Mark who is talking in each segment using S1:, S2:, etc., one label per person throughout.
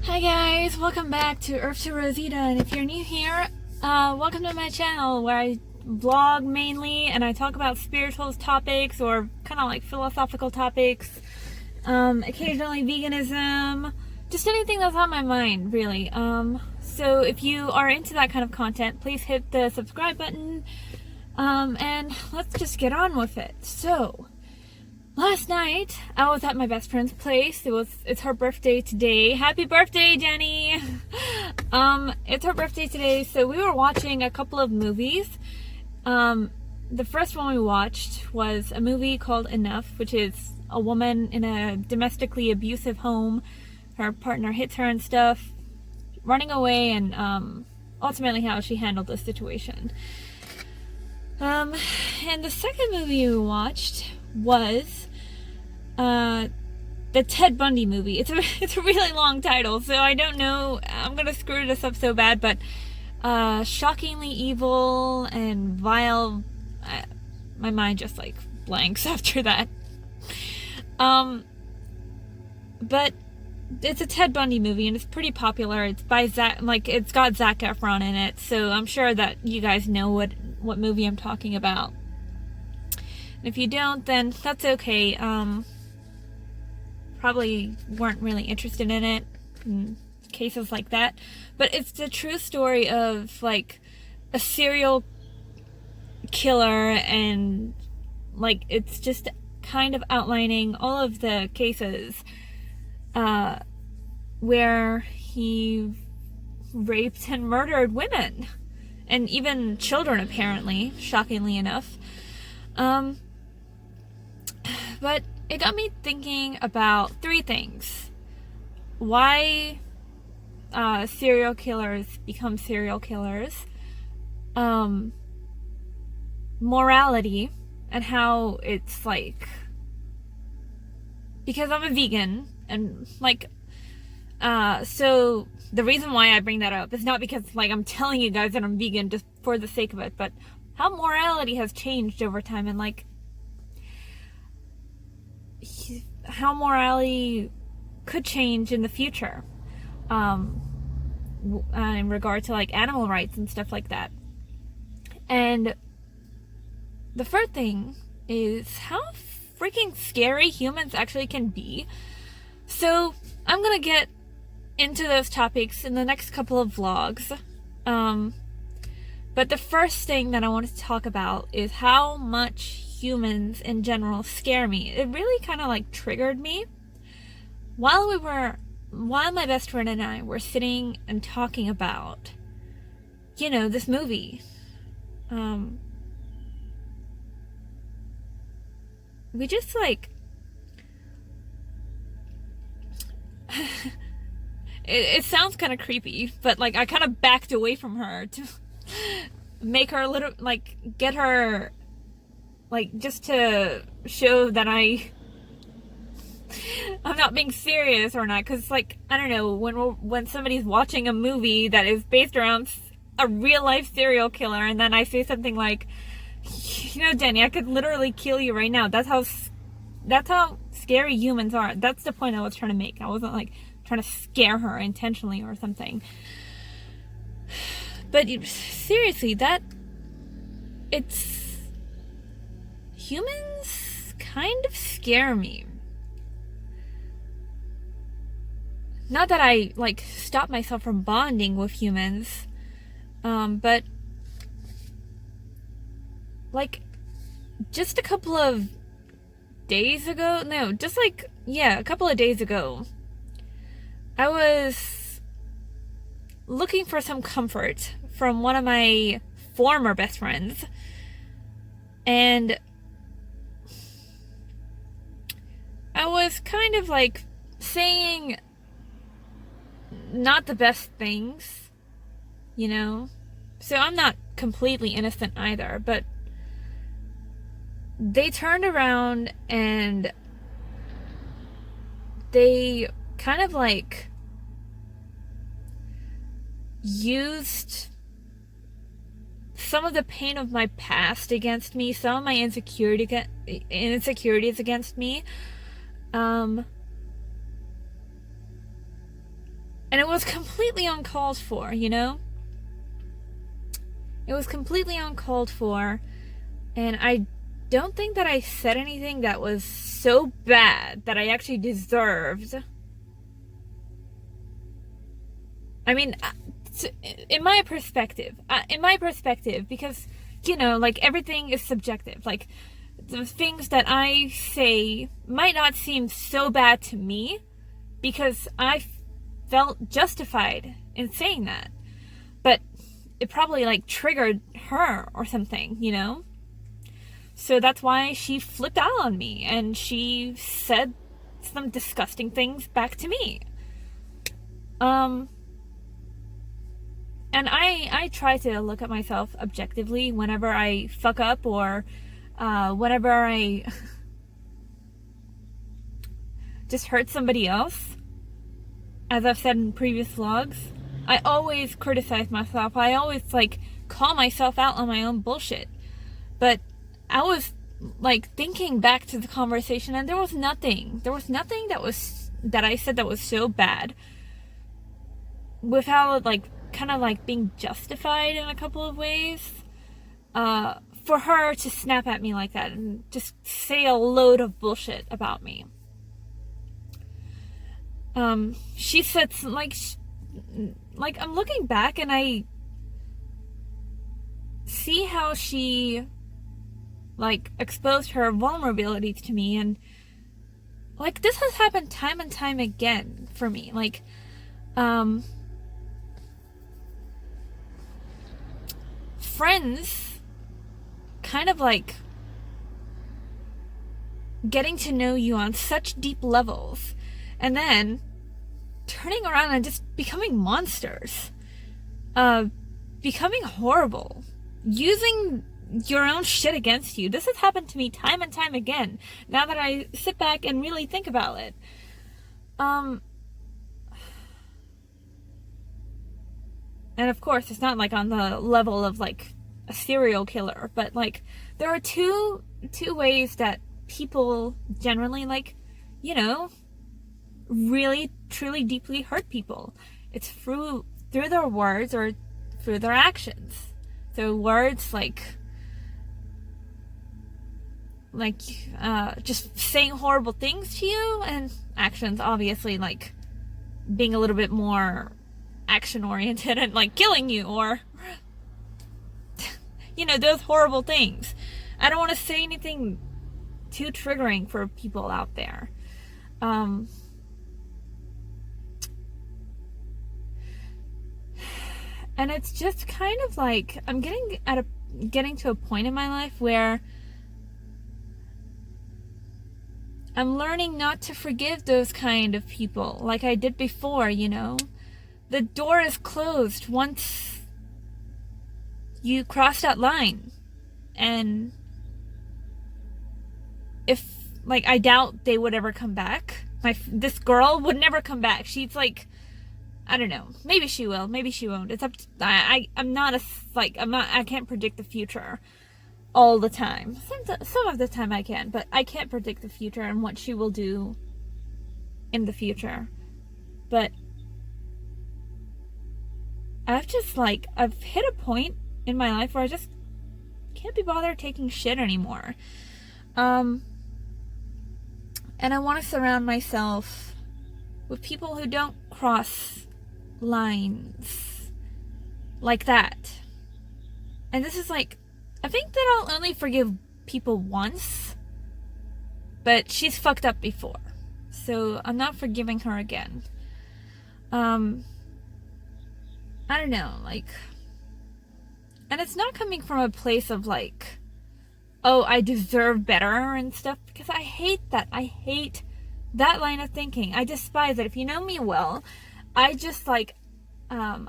S1: Hi guys, welcome back to Earth to Rosita, and if you're new here, welcome to my channel where I vlog mainly and I talk about spiritual topics or kind of like philosophical topics, occasionally veganism, just anything that's on my mind really. So if you are into that kind of content, please hit the subscribe button, and let's just get on with it. So last night, I was at my best friend's place. It's her birthday today. Happy birthday, Jenny! It's her birthday today, so we were watching a couple of movies. The first one we watched was a movie called Enough, which is a woman in a domestically abusive home. Her partner hits her and stuff, running away, and ultimately how she handled the situation. And the second movie we watched was the Ted Bundy movie. It's a really long title, so I don't know. I'm gonna screw this up so bad, but shockingly evil and vile. My mind just like blanks after that. But it's a Ted Bundy movie and it's pretty popular. It's by Zac, it's got Zac Efron in it, so I'm sure that you guys know what movie I'm talking about. And if you don't, then that's okay. Probably weren't really interested in it, in cases like that. But it's the true story of like a serial killer, and like it's just kind of outlining all of the cases where he raped and murdered women and even children, apparently, shockingly enough. But it got me thinking about three things. Why serial killers become serial killers, morality, and how it's like, because I'm a vegan, and like, so the reason why I bring that up is not because like I'm telling you guys that I'm vegan just for the sake of it, but how morality has changed over time, and like how morality could change in the future, in regard to like animal rights and stuff like that. And the third thing is how freaking scary humans actually can be. So I'm gonna get into those topics in the next couple of vlogs. But the first thing that I want to talk about is how much humans in general scare me. It really kind of like triggered me while my best friend and I were sitting and talking about, you know, this movie. We just like it sounds kind of creepy, but like I kind of backed away from her to make her a little, like, get her, like, just to show that I'm not being serious or not, because like, I don't know, when somebody's watching a movie that is based around a real life serial killer, and then I say something like, you know, Jenny, I could literally kill you right now. That's how scary humans are. That's the point I was trying to make. I wasn't like trying to scare her intentionally or something. But seriously, humans kind of scare me. Not that I like stop myself from bonding with humans, but like just a couple of days ago, a couple of days ago, I was looking for some comfort from one of my former best friends, and I was kind of like saying not the best things, you know? So I'm not completely innocent either, but they turned around and they kind of like used some of the pain of my past against me, some of my insecurities against me, And it was completely uncalled for, you know? It was completely uncalled for, and I don't think that I said anything that was so bad that I actually deserved. I mean, in my perspective, because, you know, like, everything is subjective. Like, the things that I say might not seem so bad to me because I felt justified in saying that. But it probably, like, triggered her or something, you know? So that's why she flipped out on me and she said some disgusting things back to me. And I try to look at myself objectively whenever I fuck up or whenever I just hurt somebody else. As I've said in previous vlogs, I always criticize myself. I always, like, call myself out on my own bullshit. But I was, like, thinking back to the conversation, and there was nothing that I said that was so bad without, like, kind of, like, being justified in a couple of ways. For her to snap at me like that and just say a load of bullshit about me. She said, like, I'm looking back and I see how she, like, exposed her vulnerabilities to me, and, like, this has happened time and time again for me. Like, friends kind of, like, getting to know you on such deep levels and then turning around and just becoming monsters, becoming horrible, using your own shit against you. This has happened to me time and time again, now that I sit back and really think about it. And of course, it's not, like, on the level of, like, a serial killer, but, like, there are two ways that people generally, like, you know, really, truly, deeply hurt people. It's through their words or through their actions. So words, like just saying horrible things to you, and actions, obviously, like, being a little bit more action-oriented and, like, killing you, or, you know, those horrible things. I don't want to say anything too triggering for people out there. And it's just kind of like I'm getting to a point in my life where I'm learning not to forgive those kind of people like I did before, you know? The door is closed once you cross that line. And if, like, I doubt they would ever come back. This girl would never come back. She's, like, I don't know. Maybe she will. Maybe she won't. It's up to, I can't predict the future all the time. Some of the time I can, but I can't predict the future and what she will do in the future. But I've hit a point in my life where I just can't be bothered taking shit anymore. And I want to surround myself with people who don't cross lines like that. And this is, like, I think that I'll only forgive people once, but she's fucked up before, so I'm not forgiving her again. I don't know, like, and it's not coming from a place of, like, oh, I deserve better and stuff, because I hate that. I hate that line of thinking. I despise it. If you know me well, I just, like, I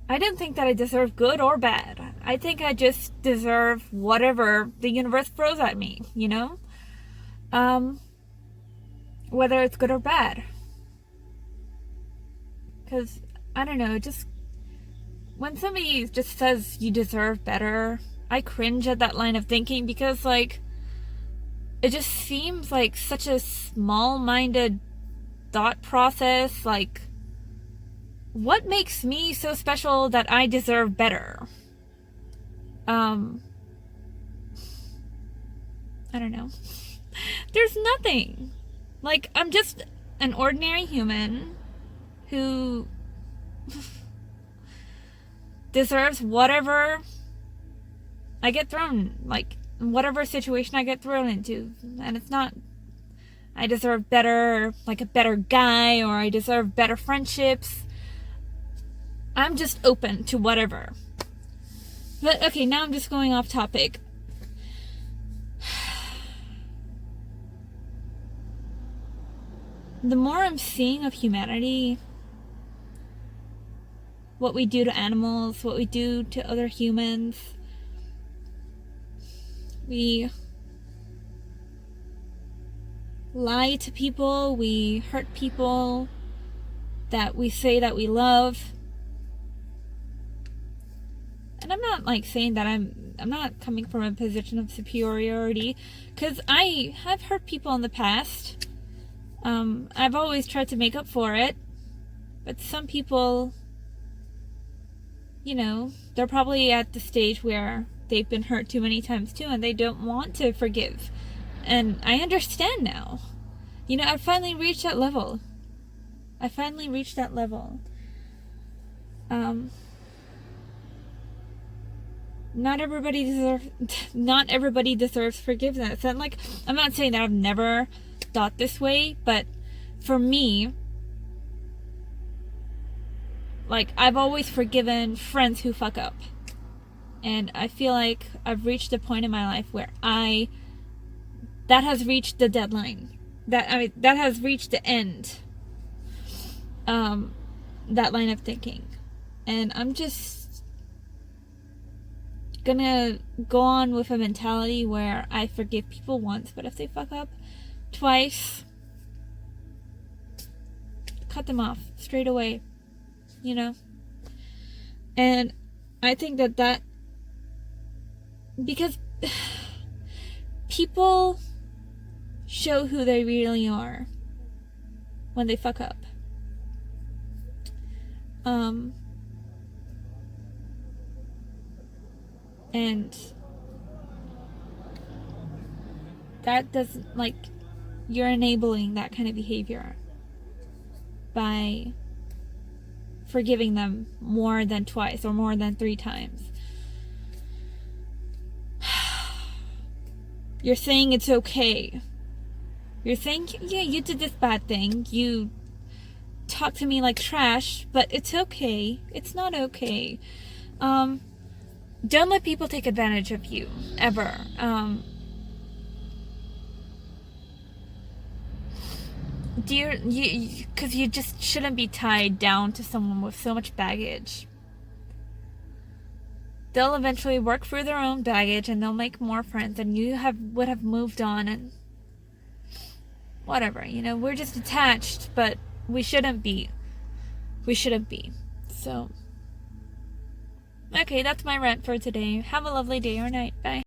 S1: don't think that I deserve good or bad. I think I just deserve whatever the universe throws at me, you know? Whether it's good or bad. Because, I don't know, just when somebody just says you deserve better, I cringe at that line of thinking, because, like, it just seems like such a small-minded thought process, like, what makes me so special that I deserve better? I don't know. There's nothing. Like, I'm just an ordinary human who deserves whatever I get thrown, like, whatever situation I get thrown into. And it's not, I deserve better, like a better guy, or I deserve better friendships. I'm just open to whatever. But, okay, now I'm just going off topic. The more I'm seeing of humanity, what we do to animals, what we do to other humans, we lie to people, we hurt people that we say that we love. And I'm not like saying that I'm not coming from a position of superiority, because I have hurt people in the past. I've always tried to make up for it, but some people, you know, they're probably at the stage where they've been hurt too many times too, and they don't want to forgive. And I understand now. You know, I finally reached that level. Not everybody deserves forgiveness. And like, I'm not saying that I've never thought this way, but for me, like, I've always forgiven friends who fuck up. And I feel like I've reached a point in my life where that has reached the deadline. That has reached the end. That line of thinking. And I'm just gonna go on with a mentality where I forgive people once, but if they fuck up twice, cut them off straight away, you know? And I think that because people show who they really are when they fuck up. And that doesn't, like, you're enabling that kind of behavior by forgiving them more than twice or more than 3 times. You're saying it's okay. You're saying, yeah, you did this bad thing. You talk to me like trash, but it's okay. It's not okay. Don't let people take advantage of you, ever. Because you just shouldn't be tied down to someone with so much baggage. They'll eventually work through their own baggage and they'll make more friends, and you would have moved on and whatever, you know. We're just attached, but we shouldn't be. So, okay, that's my rant for today. Have a lovely day or night. Bye.